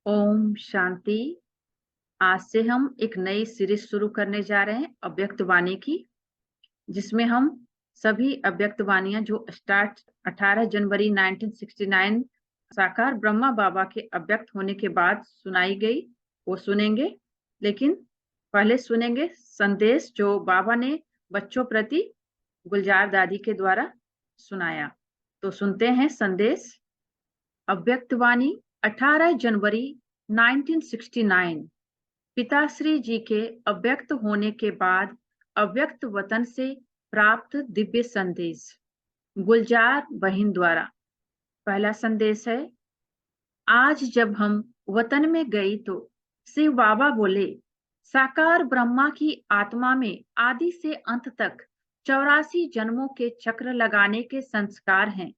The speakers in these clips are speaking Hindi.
ओम शांति। आज से हम एक नई सीरीज शुरू करने जा रहे हैं अव्यक्त वाणी की, जिसमें हम सभी अव्यक्त वाणियां जो स्टार्ट 18 जनवरी 1969 साकार ब्रह्मा बाबा के अव्यक्त होने के बाद सुनाई गई, वो सुनेंगे। लेकिन पहले सुनेंगे संदेश जो बाबा ने बच्चों प्रति गुलजार दादी के द्वारा सुनाया। तो सुनते हैं संदेश। अव्यक्त वाणी 18 जनवरी 1969। पिताश्री जी के अव्यक्त होने के बाद अव्यक्त वतन से प्राप्त दिव्य संदेश, गुलजार बहन द्वारा। पहला संदेश है, आज जब हम वतन में गई तो शिव बाबा बोले, साकार ब्रह्मा की आत्मा में आदि से अंत तक 84 जन्मों के चक्र लगाने के संस्कार हैं।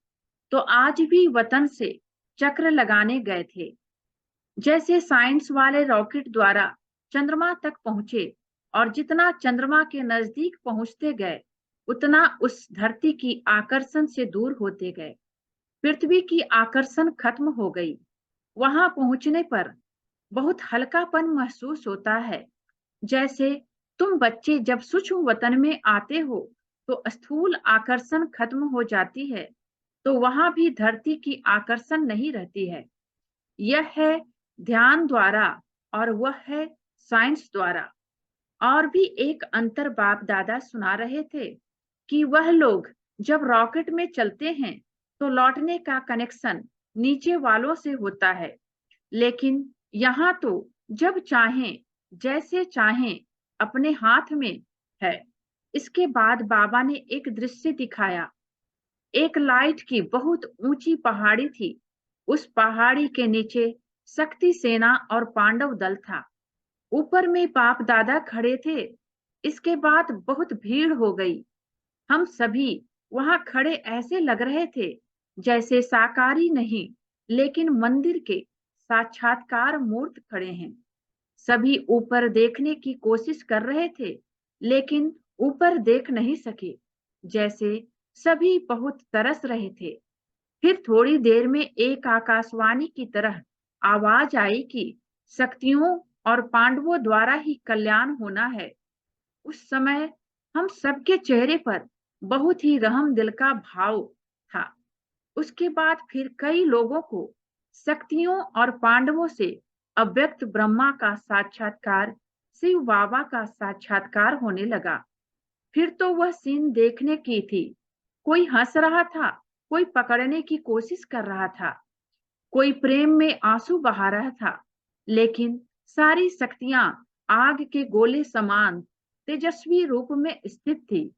तो आज भी वतन से चक्र लगाने गए थे। जैसे साइंस वाले रॉकेट द्वारा चंद्रमा तक पहुंचे और जितना चंद्रमा के नजदीक पहुंचते गए उतना उस धरती की आकर्षण से दूर होते गए। पृथ्वी की आकर्षण खत्म हो गई। वहां पहुंचने पर बहुत हल्कापन महसूस होता है। जैसे तुम बच्चे जब सूक्ष्म वतन में आते हो तो स्थूल आकर्षण खत्म हो जाती है, तो वहां भी धरती की आकर्षण नहीं रहती है। यह है ध्यान द्वारा और वह है साइंस द्वारा। और भी एक अंतर बाप दादा सुना रहे थे कि वह लोग जब रॉकेट में चलते हैं तो लौटने का कनेक्शन नीचे वालों से होता है, लेकिन यहाँ तो जब चाहें जैसे चाहें अपने हाथ में है। इसके बाद बाबा ने एक दृश्य दिखाया। एक लाइट की बहुत ऊंची पहाड़ी थी। उस पहाड़ी के नीचे शक्ति सेना और पांडव दल था। ऊपर में बाप दादा खड़े थे। इसके बाद बहुत भीड़ हो गई। हम सभी वहां खड़े ऐसे लग रहे थे जैसे साकारी नहीं, लेकिन मंदिर के साक्षात्कार मूर्त खड़े हैं। सभी ऊपर देखने की कोशिश कर रहे थे, लेकिन ऊपर देख नहीं सके। जैसे सभी बहुत तरस रहे थे। फिर थोड़ी देर में एक आकाशवाणी की तरह आवाज आई कि शक्तियों और पांडवों द्वारा ही कल्याण होना है। उस समय हम सबके चेहरे पर बहुत ही रहम दिल का भाव था। उसके बाद फिर कई लोगों को शक्तियों और पांडवों से अव्यक्त ब्रह्मा का साक्षात्कार, शिव बाबा का साक्षात्कार होने लगा। फिर तो वह सीन देखने की थी। कोई हंस रहा था, कोई पकड़ने की कोशिश कर रहा था, कोई प्रेम में आंसू बहा रहा था, लेकिन सारी शक्तियां आग के गोले समान तेजस्वी रूप में स्थित थी।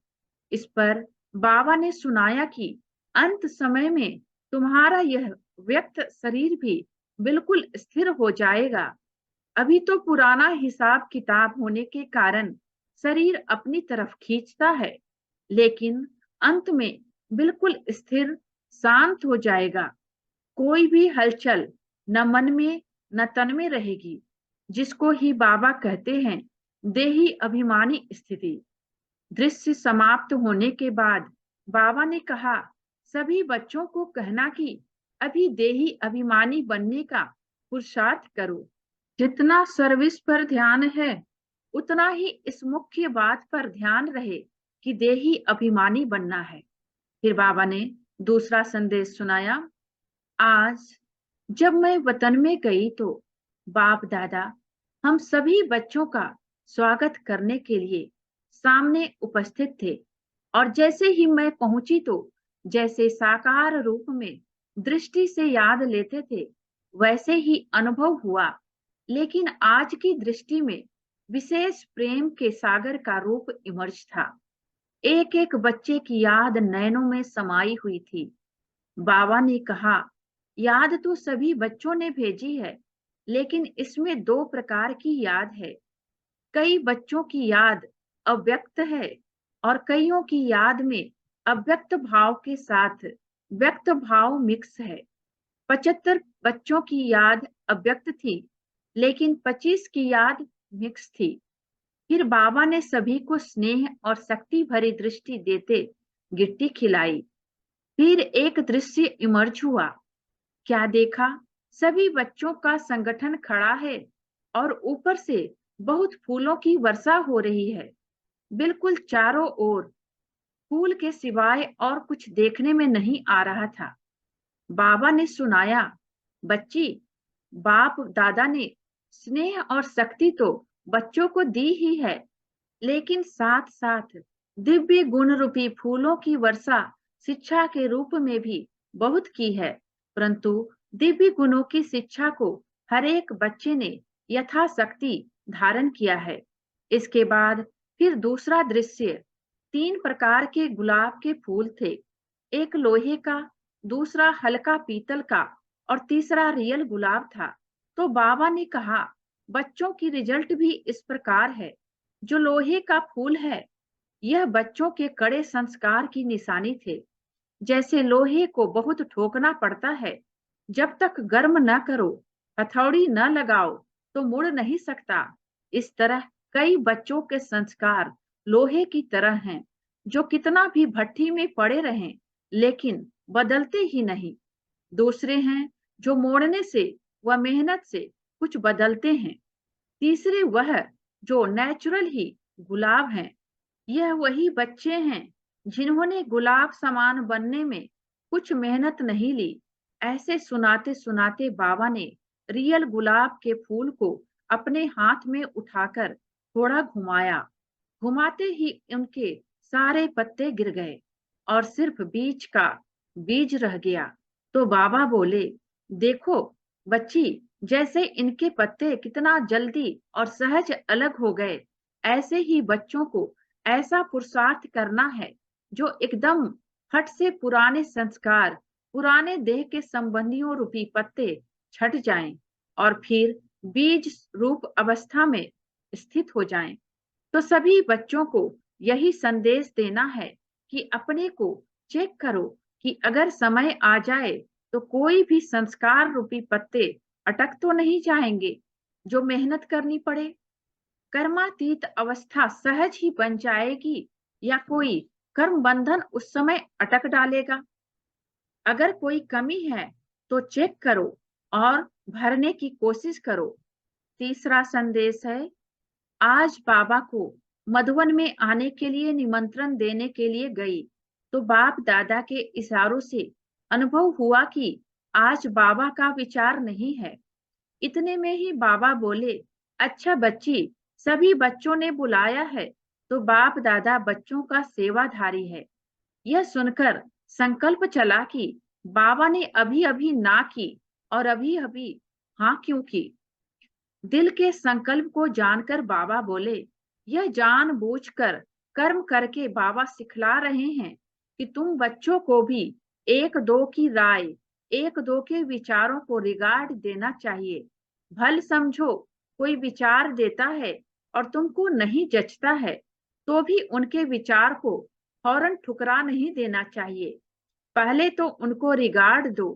इस पर बाबा ने सुनाया कि अंत समय में तुम्हारा यह व्यक्त शरीर भी बिल्कुल स्थिर हो जाएगा। अभी तो पुराना हिसाब किताब होने के कारण शरीर अपनी तरफ खींचता है, लेकिन अंत में बिल्कुल स्थिर शांत हो जाएगा। कोई भी हलचल न मन में न तन में रहेगी, जिसको ही बाबा कहते हैं देही अभिमानी स्थिति। दृश्य समाप्त होने के बाद बाबा ने कहा, सभी बच्चों को कहना कि अभी देही अभिमानी बनने का पुरुषार्थ करो। जितना सर्विस पर ध्यान है उतना ही इस मुख्य बात पर ध्यान रहे कि देही अभिमानी बनना है। फिर बाबा ने दूसरा संदेश सुनाया। आज जब मैं वतन में गई तो बाप दादा हम सभी बच्चों का स्वागत करने के लिए सामने उपस्थित थे। और जैसे ही मैं पहुंची तो जैसे साकार रूप में दृष्टि से याद लेते थे वैसे ही अनुभव हुआ, लेकिन आज की दृष्टि में विशेष प्रेम के सागर का रूप इमर्ज था। एक एक बच्चे की याद नैनों में समाई हुई थी। बाबा ने कहा, याद तो सभी बच्चों ने भेजी है, लेकिन इसमें दो प्रकार की याद है। कई बच्चों की याद अव्यक्त है और कईयों की याद में अव्यक्त भाव के साथ व्यक्त भाव मिक्स है। 75 बच्चों की याद अव्यक्त थी, लेकिन 25 की याद मिक्स थी। फिर बाबा ने सभी को स्नेह और शक्ति भरी दृष्टि देते गिट्टी खिलाई। फिर एक दृश्य इमर्ज हुआ। क्या देखा? सभी बच्चों का संगठन खड़ा है और ऊपर से बहुत फूलों की वर्षा हो रही है। बिल्कुल चारों ओर फूल के सिवाय और कुछ देखने में नहीं आ रहा था। बाबा ने सुनाया, बच्ची, बाप दादा ने स्नेह और शक्ति तो बच्चों को दी ही है, लेकिन साथ साथ दिव्य गुण रूपी फूलों की वर्षा शिक्षा के रूप में भी बहुत की है। परंतु दिव्य गुणों की शिक्षा को हर एक बच्चे ने यथाशक्ति धारण किया है। इसके बाद फिर दूसरा दृश्य, 3 प्रकार के गुलाब के फूल थे। एक लोहे का, दूसरा हल्का पीतल का और तीसरा रियल गुलाब था। तो बाबा ने कहा, बच्चों की रिजल्ट भी इस प्रकार है। जो लोहे का फूल है, यह बच्चों के कड़े संस्कार की निशानी थे। जैसे लोहे को बहुत ठोकना पड़ता है, जब तक गर्म न करो, हथौड़ी न लगाओ, तो मुड़ नहीं सकता। इस तरह कई बच्चों के संस्कार लोहे की तरह हैं, जो कितना भी भट्ठी में पड़े रहें, लेकिन बदलते ही नहीं। दूसरे हैं जो मोड़ने से व मेहनत से कुछ बदलते हैं। तीसरे वह जो नेचुरल ही गुलाब हैं। यह वही बच्चे हैं जिन्होंने गुलाब समान बनने में कुछ मेहनत नहीं ली। ऐसे सुनाते सुनाते बाबा ने रियल गुलाब के फूल को अपने हाथ में उठाकर थोड़ा घुमाया। घुमाते ही उनके सारे पत्ते गिर गए और सिर्फ बीज का बीज रह गया। तो बाबा बोले, देखो बच्ची, जैसे इनके पत्ते कितना जल्दी और सहज अलग हो गए, ऐसे ही बच्चों को ऐसा पुरुषार्थ करना है जो एकदम फट से पुराने संस्कार, पुराने देह के संबंधियों रूपी पत्ते छट जाएं और फिर बीज रूप अवस्था में स्थित हो जाएं। तो सभी बच्चों को यही संदेश देना है कि अपने को चेक करो कि अगर समय आ जाए तो कोई भी संस्कार रूपी पत्ते अटक तो नहीं जाएंगे। जो मेहनत करनी पड़े, कर्मातीत अवस्था सहज ही बन जाएगी या कोई कर्म बंधन उस समय अटक डालेगा। अगर कोई कमी है तो चेक करो और भरने की कोशिश करो। तीसरा संदेश है, आज बाबा को मधुवन में आने के लिए निमंत्रण देने के लिए गई, तो बाप दादा के इशारों से अनुभव हुआ कि आज बाबा का विचार नहीं है। इतने में ही बाबा बोले, अच्छा बच्ची, सभी बच्चों ने बुलाया है तो बाप दादा बच्चों का सेवाधारी है। यह सुनकर संकल्प चला कि बाबा ने अभी अभी ना की और अभी अभी हाँ क्यों की। दिल के संकल्प को जानकर बाबा बोले, यह जानबूझकर कर्म करके बाबा सिखला रहे हैं कि तुम बच्चों को भी एक दो की राय, एक दो के विचारों को रिगार्ड देना चाहिए। भल समझो कोई विचार देता है और तुमको नहीं जचता है, तो भी उनके विचार को फौरन ठुकरा नहीं देना चाहिए। पहले तो उनको रिगार्ड दो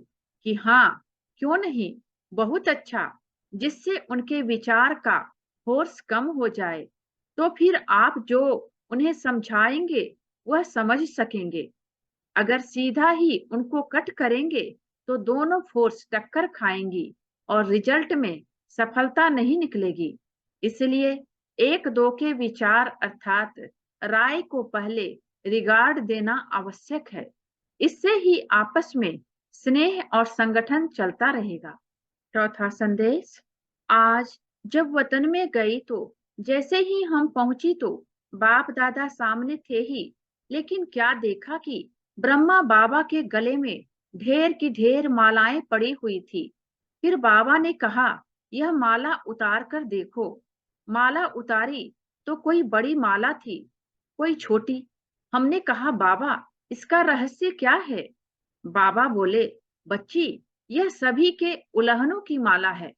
कि हाँ, क्यों नहीं, बहुत अच्छा, जिससे उनके विचार का फोर्स कम हो जाए। तो फिर आप जो उन्हें समझाएंगे वह समझ सकेंगे। अगर सीधा ही उनको कट करेंगे तो दोनों फोर्स टक्कर खाएंगी और रिजल्ट में सफलता नहीं निकलेगी। इसलिए एक दो के विचार अर्थात राय को पहले रिगार्ड देना आवश्यक है। इससे ही आपस में स्नेह और संगठन चलता रहेगा। चौथा संदेश, आज जब वतन में गई तो जैसे ही हम पहुंची तो बाप दादा सामने थे ही, लेकिन क्या देखा कि ब्रह्मा बाबा के गले में ढेर की ढेर मालाएं पड़ी हुई थी। फिर बाबा ने कहा, यह माला उतार कर देखो। माला उतारी तो कोई बड़ी माला थी, कोई छोटी। हमने कहा, बाबा इसका रहस्य क्या है? बाबा बोले, बच्ची, यह सभी के उल्लंघनों की माला है,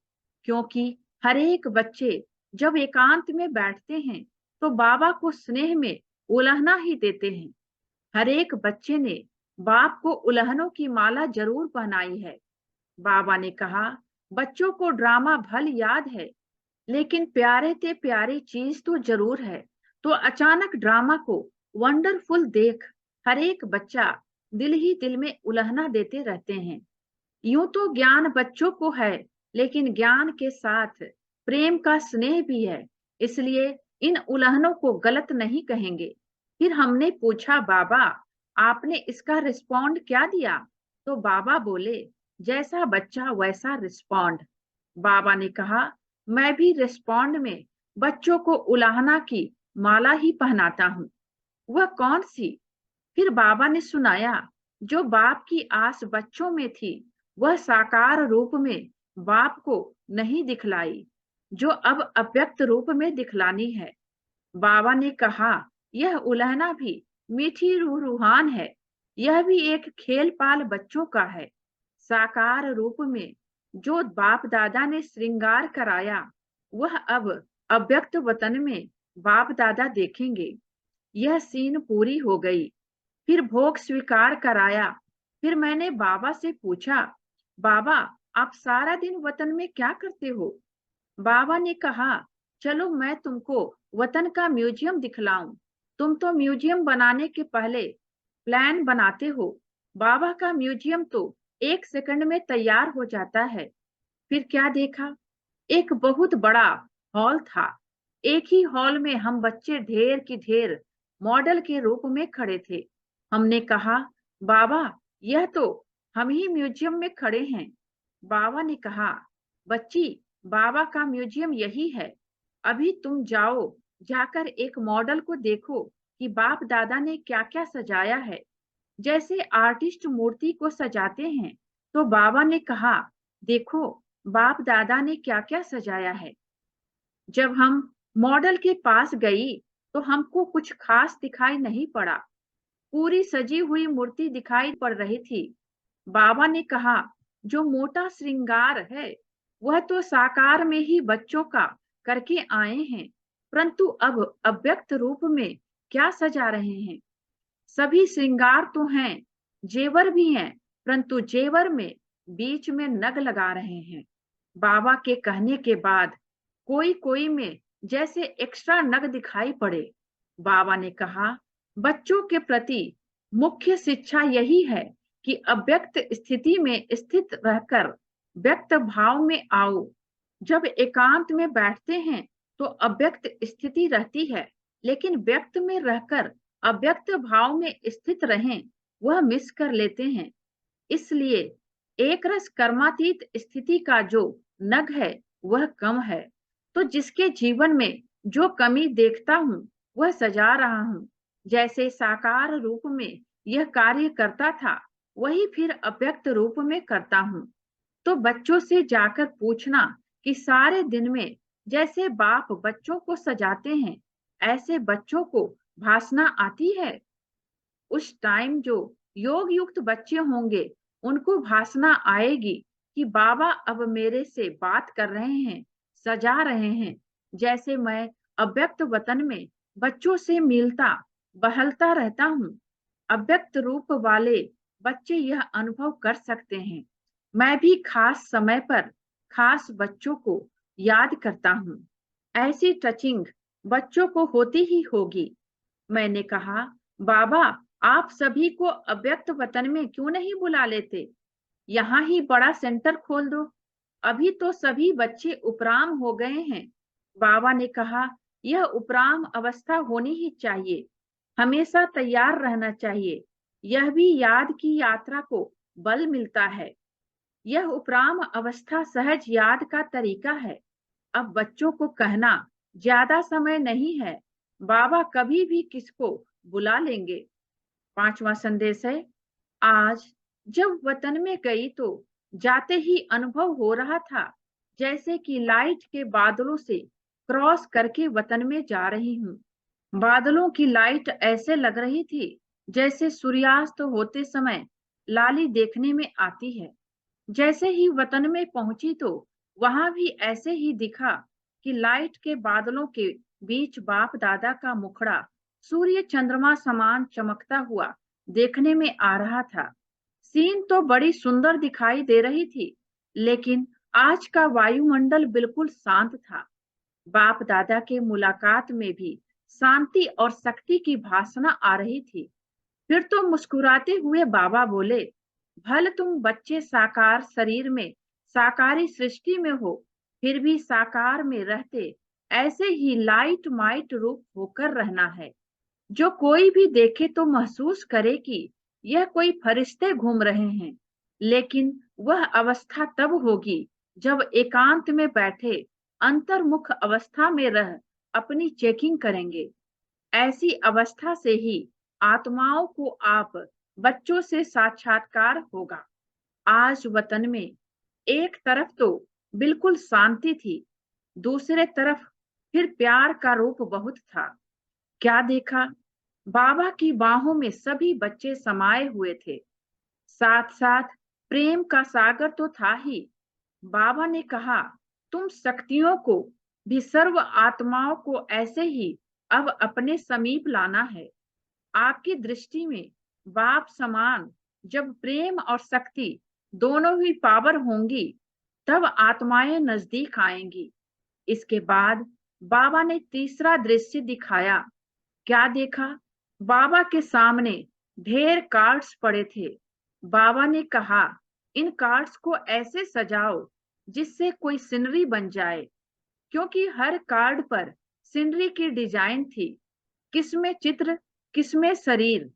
क्योंकि हर एक बच्चे जब एकांत में बैठते हैं तो बाबा को स्नेह में उल्लंघना ही देते हैं। हर एक बच्चे ने बाप को उल्लंघनों की माला जरूर पहनाई है। बाबा ने कहा, बच्चों को ड्रामा भल याद है, लेकिन प्यारे ते प्यारी चीज तो जरूर है। तो अचानक ड्रामा को वंडरफुल देख हर एक बच्चा दिल ही दिल में उल्लंघना देते रहते हैं। यूं तो ज्ञान बच्चों को है, लेकिन ज्ञान के साथ प्रेम का स्नेह भी है, इसलिए इन उल्लंघनों को गलत नहीं कहेंगे। फिर हमने पूछा, बाबा आपने इसका रिस्पॉन्ड क्या दिया? तो बाबा बोले, जैसा बच्चा वैसा रिस्पॉन्ड। बाबा ने कहा, मैं भी रिस्पॉन्ड में बच्चों को उलाहना की माला ही पहनाता हूँ। वह कौन सी? फिर बाबा ने सुनाया, जो बाप की आस बच्चों में थी, वह साकार रूप में बाप को नहीं दिखलाई, जो अब अव्यक्त रूप में दिखलानी है। बाबा ने कहा, यह उलहना भी मीठी रूहान है, यह भी एक खेल पाल बच्चों का है। साकार रूप में जो बाप दादा ने श्रृंगार कराया, वह अब अव्यक्त वतन में बाप दादा देखेंगे। यह सीन पूरी हो गई। फिर भोग स्वीकार कराया। फिर मैंने बाबा से पूछा, बाबा आप सारा दिन वतन में क्या करते हो? बाबा ने कहा, चलो मैं तुमको वतन का म्यूजियम दिखलाऊं। तुम तो म्यूजियम बनाने के पहले प्लान बनाते हो। बाबा का म्यूजियम तो 1 सेकंड में तैयार हो जाता है। फिर क्या देखा? एक बहुत बड़ा हॉल था। एक ही हॉल में हम बच्चे ढेर की ढेर मॉडल के रूप में खड़े थे। हमने कहा, बाबा यह तो हम ही म्यूजियम में खड़े हैं। बाबा ने कहा, बच्ची बाबा का म्यूजियम यही है। अभी तुम जाओ, जाकर एक मॉडल को देखो कि बाप दादा ने क्या क्या सजाया है। जैसे आर्टिस्ट मूर्ति को सजाते हैं। तो बाबा ने कहा, देखो बाप दादा ने क्या क्या सजाया है। जब हम मॉडल के पास गई तो हमको कुछ खास दिखाई नहीं पड़ा। पूरी सजी हुई मूर्ति दिखाई पड़ रही थी। बाबा ने कहा, जो मोटा श्रृंगार है वह तो साकार में ही बच्चों का करके आए हैं, परंतु अब अव्यक्त रूप में क्या सजा रहे हैं? सभी श्रृंगार तो हैं, जेवर भी हैं, परंतु जेवर में बीच में नग लगा रहे हैं। बाबा के कहने के बाद कोई कोई में जैसे एक्स्ट्रा नग दिखाई पड़े। बाबा ने कहा, बच्चों के प्रति मुख्य शिक्षा यही है कि अव्यक्त स्थिति में स्थित रहकर व्यक्त भाव में आओ। जब एकांत में बैठते हैं तो अव्यक्त स्थिति रहती है, लेकिन व्यक्त में रहकर अव्यक्त भाव में स्थित रहें, वह मिस कर लेते हैं। इसलिए एक रस कर्मातीत स्थिति का जो नग है वह कम है। तो जिसके जीवन में जो कमी देखता हूँ वह सजा रहा हूँ। जैसे साकार रूप में यह कार्य करता था, वही फिर अव्यक्त रूप में करता हूँ। तो बच्चों से जाकर पूछना कि सारे दिन में जैसे बाप बच्चों को सजाते हैं, ऐसे बच्चों को भासना आती है। उस टाइम जो योग युक्त बच्चे होंगे उनको भासना आएगी कि बाबा अब मेरे से बात कर रहे हैं, सजा रहे हैं। जैसे मैं अव्यक्त वतन में बच्चों से मिलता बहलता रहता हूँ, अव्यक्त रूप वाले बच्चे यह अनुभव कर सकते हैं। मैं भी खास समय पर खास बच्चों को याद करता हूँ। ऐसी टचिंग बच्चों को होती ही होगी। मैंने कहा, बाबा आप सभी को अव्यक्त वतन में क्यों नहीं बुला लेते? यहाँ ही बड़ा सेंटर खोल दो। अभी तो सभी बच्चे उपराम हो गए हैं। बाबा ने कहा, यह उपराम अवस्था होनी ही चाहिए, हमेशा तैयार रहना चाहिए। यह भी याद की यात्रा को बल मिलता है। यह उपराम अवस्था सहज याद का तरीका है। अब बच्चों को कहना, ज्यादा समय नहीं है, बाबा कभी भी किसको बुला लेंगे। 5वां संदेश है, आज जब वतन में गई तो जाते ही अनुभव हो रहा था जैसे कि लाइट के बादलों से क्रॉस करके वतन में जा रही हूँ। बादलों की लाइट ऐसे लग रही थी जैसे सूर्यास्त होते समय लाली देखने में आती है। जैसे ही वतन में पहुंची तो वहां भी ऐसे ही दिखा कि लाइट के बादलों के बीच बाप दादा का मुखड़ा सूर्य चंद्रमा समान चमकता हुआ देखने में आ रहा था। सीन तो बड़ी सुंदर दिखाई दे रही थी, लेकिन आज का वायुमंडल बिल्कुल शांत था। बाप दादा के मुलाकात में भी शांति और शक्ति की भासना आ रही थी। फिर तो मुस्कुराते हुए बाबा बोले, भले तुम बच्चे साकार शरीर में, साकारी सृष्टि में हो, फिर भी साकार में रहते ऐसे ही लाइट माइट रूप होकर रहना है। जो कोई भी देखे तो महसूस करे कि यह कोई फरिश्ते घूम रहे हैं। लेकिन वह अवस्था तब होगी जब एकांत में बैठे अंतर्मुख अवस्था में रह अपनी चेकिंग करेंगे। ऐसी अवस्था से ही आत्माओं को आप बच्चों से साक्षात्कार होगा। आज वतन में एक तरफ तो बिल्कुल शांति थी, दूसरे तरफ फिर प्यार का रूप बहुत था। क्या देखा, बाबा की बाहों में सभी बच्चे समाये हुए थे, साथ साथ प्रेम का सागर तो था ही। बाबा ने कहा, तुम शक्तियों को भी, सर्व आत्माओं को ऐसे ही अब अपने समीप लाना है। आपकी दृष्टि में बाप समान जब प्रेम और शक्ति दोनों ही पावर होंगी, तब आत्माएं नजदीक आएंगी। इसके बाद बाबा ने तीसरा दृश्य दिखाया। क्या देखा, बाबा के सामने ढेर कार्ड्स पड़े थे। बाबा ने कहा, इन कार्ड्स को ऐसे सजाओ जिससे कोई सीनरी बन जाए, क्योंकि हर कार्ड पर सीनरी की डिजाइन थी, किसमें चित्र किसमें शरीर।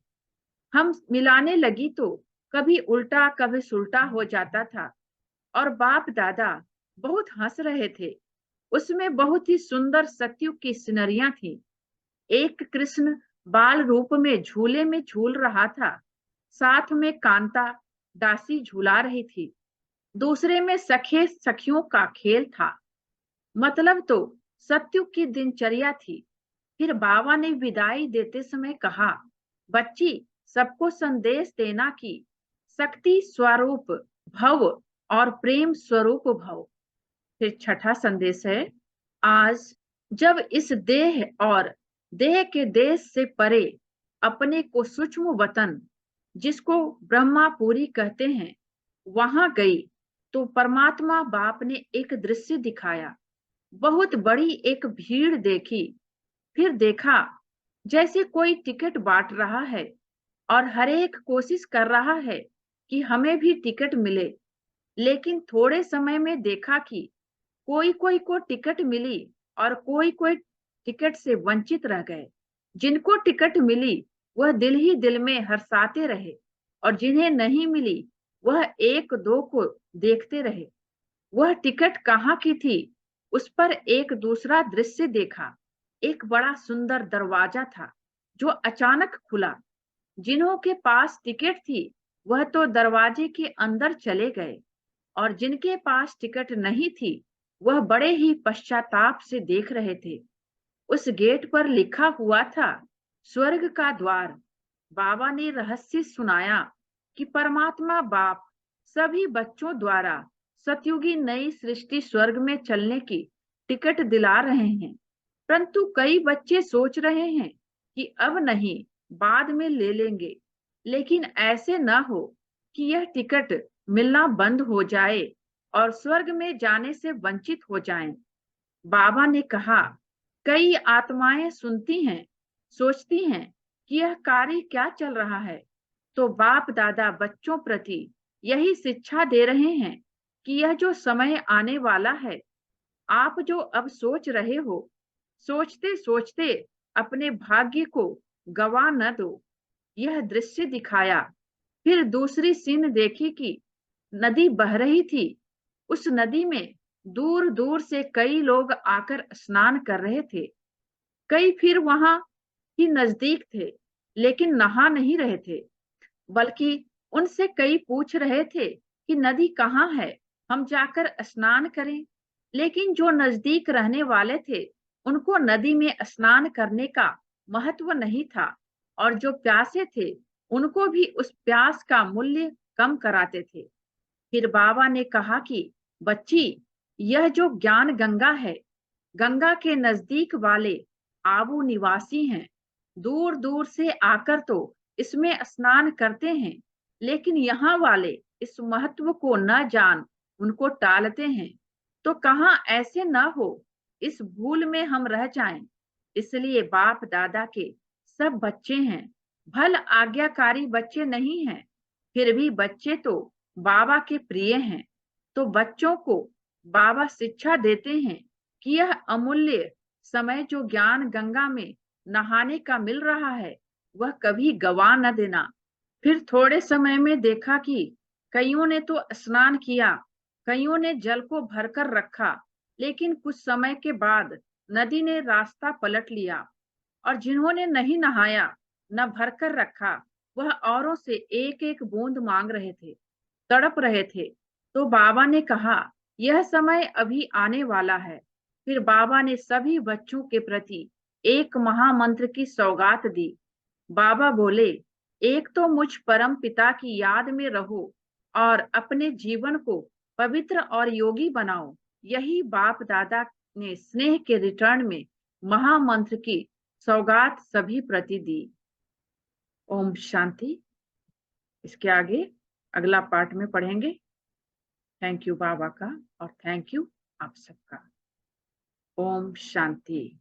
हम मिलाने लगी तो कभी उल्टा कभी सुल्टा हो जाता था, और बाप दादा बहुत हंस रहे थे। उसमें बहुत ही सुंदर सत्युग की सिनरियां थी। एक कृष्ण बाल रूप में झूले में झूल रहा था, साथ में कांता दासी झूला रही थी, दूसरे में सखे सखियों का खेल था। मतलब तो सत्युग की दिनचर्या थी। फिर बाबा ने विदाई देते समय कहा, बच्ची, सबको संदेश देना कि शक्ति स्वरूप भव और प्रेम स्वरूप भव। फिर छठा संदेश है, आज जब इस देह और देह के देश से परे अपने को सूक्ष्म वतन, जिसको ब्रह्मापुरी कहते हैं, वहां गई तो परमात्मा बाप ने एक दृश्य दिखाया। बहुत बड़ी एक भीड़ देखी। फिर देखा जैसे कोई टिकट बांट रहा है और हर एक कोशिश कर रहा है कि हमें भी टिकट मिले। लेकिन थोड़े समय में देखा कि कोई कोई को टिकट मिली और कोई कोई टिकट से वंचित रह गए। जिनको टिकट मिली वह दिल ही दिल में हर्षाते रहे, और जिन्हें नहीं मिली वह एक दो को देखते रहे। वह टिकट कहाँ की थी, उस पर एक दूसरा दृश्य देखा। एक बड़ा सुंदर दरवाजा था जो अचानक खुला। जिन्हों के पास टिकट थी वह तो दरवाजे के अंदर चले गए, और जिनके पास टिकट नहीं थी वह बड़े ही पश्चाताप से देख रहे थे। उस गेट पर लिखा हुआ था, स्वर्ग का द्वार। बाबा ने रहस्य सुनाया कि परमात्मा बाप सभी बच्चों द्वारा सतयुगी नई सृष्टि स्वर्ग में चलने की टिकट दिला रहे हैं। परंतु कई बच्चे सोच रहे हैं कि अब नहीं, बाद में ले लेंगे। लेकिन ऐसे न हो कि यह टिकट मिलना बंद हो जाए और स्वर्ग में जाने से वंचित हो जाएं। बाबा ने कहा, कई आत्माएं सुनती हैं, सोचती हैं कि यह कार्य क्या चल रहा है, तो बाप दादा बच्चों प्रति यही शिक्षा दे रहे हैं कि यह जो समय आने वाला है, आप जो अब सोच रहे हो, सोचते सोचते अपने भाग्य को गवा न दो। यह दृश्य दिखाया। फिर दूसरी सीन देखी कि नदी बह रही थी। उस नदी में दूर दूर से कई लोग आकर स्नान कर रहे थे। कई फिर वहां ही नजदीक थे, लेकिन नहा नहीं रहे थे, बल्कि उनसे कई पूछ रहे थे कि नदी कहाँ है, हम जाकर स्नान करें। लेकिन जो नजदीक रहने वाले थे उनको नदी में स्नान करने का महत्व नहीं था, और जो प्यासे थे उनको भी उस प्यास का मूल्य कम कराते थे। फिर बाबा ने कहा कि बच्ची, यह जो ज्ञान गंगा है, गंगा के नजदीक वाले आबू निवासी हैं। दूर दूर से आकर तो इसमें स्नान करते हैं, लेकिन यहाँ वाले इस महत्व को न जान उनको टालते हैं। तो कहाँ ऐसे न हो इस भूल में हम रह जाएं। इसलिए बाप दादा के सब बच्चे हैं, भल आज्ञाकारी बच्चे नहीं हैं, फिर भी बच्चे तो बाबा के प्रिय हैं, तो बच्चों को बाबा शिक्षा देते हैं कि यह अमूल्य समय जो ज्ञान गंगा में नहाने का मिल रहा है, वह कभी गवा न देना। फिर थोड़े समय में देखा कि कईयों ने तो स्नान किया, कईयों ने जल को भरकर रखा, लेकिन कुछ समय के बाद नदी ने रास्ता पलट लिया और जिन्होंने नहीं नहाया न भरकर रखा, वह औरों से एक एक बूंद मांग रहे थे, तड़प रहे थे। तो बाबा ने कहा, यह समय अभी आने वाला है। फिर बाबा ने सभी बच्चों के प्रति एक महामंत्र की सौगात दी। बाबा बोले, एक तो मुझ परम पिता की याद में रहो और अपने जीवन को पवित्र और योगी बनाओ। यही बाप दादा ने स्नेह के रिटर्न में महामंत्र की सौगात सभी प्रति दी। ओम शांति। इसके आगे अगला पार्ट में पढ़ेंगे। थैंक यू बाबा का और थैंक यू आप सबका। ओम शांति।